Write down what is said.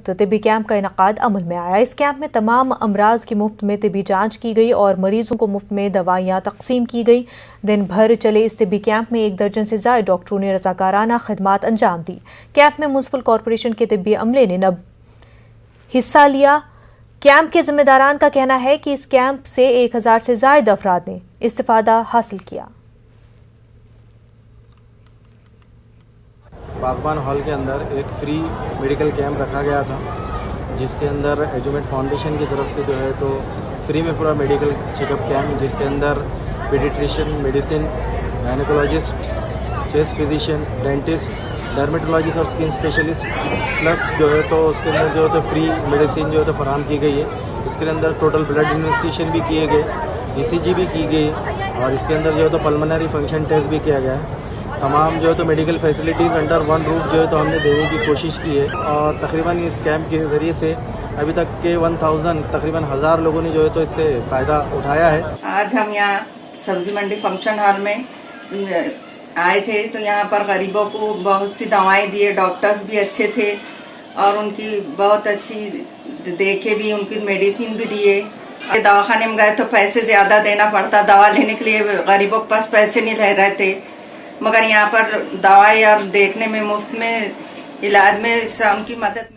मुफ्त तिब्बी कैंप का इनकाद अमल में आया। इस कैंप में तमाम अमराज की मुफ्त में तिब्बी जांच की गई और मरीजों को मुफ्त में दवाइयाँ तकसीम की गई। दिन भर चले इस तिब्बी कैंप में 1 दर्जन से ज्यादा डॉक्टरों ने रजाकाराना खिदमात अंजाम दी। कैंप में म्युनिसिपल कॉरपोरेशन के तिब्बी अमले ने हिस्सा लिया। कैंप के जिम्मेदारान का कहना है कि इस कैंप से 1000 से ज्यादा अफराद ने इस्तिफादा हासिल किया। बागबान हॉल के अंदर एक फ्री मेडिकल कैंप रखा गया था, जिसके अंदर एजुमेट फाउंडेशन की तरफ से जो है तो फ्री में पूरा मेडिकल चेकअप कैंप, जिसके अंदर paediatrician, medicine, gynaecologist, chest physician, dentist, dermatologist और स्किन स्पेशलिस्ट प्लस जो है तो उसके अंदर जो है तो फ्री मेडिसिन जो है तो फराहम की गई है। इसके अंदर टोटल ब्लड इन्वेस्टिगेशन भी किए गए, ECG भी की गई और इसके अंदर जो है तो पल्मोनरी फंक्शन टेस्ट भी किया गया है। तमाम जो है तो medical facilities under one roof जो है तो हमने देने की कोशिश की है और तकरीबन इस कैंप के ज़रिए से अभी तक के 1000 तकरीबन 1000 लोगों ने जो है तो इससे फ़ायदा उठाया है। आज हम यहाँ सब्जी मंडी फंक्शन हॉल में आए थे तो यहाँ पर गरीबों को बहुत सी दवाएं दिए, डॉक्टर्स भी अच्छे थे और उनकी बहुत अच्छी देखे भी, उनकी मेडिसिन भी दिए। दवाखाने में गए तो पैसे ज़्यादा देना पड़ता, दवा लेने के लिए गरीबों के पास पैसे नहीं रह रहे थे, मगर यहाँ पर दवाई और देखने में मुफ्त में इलाज में उनकी मदद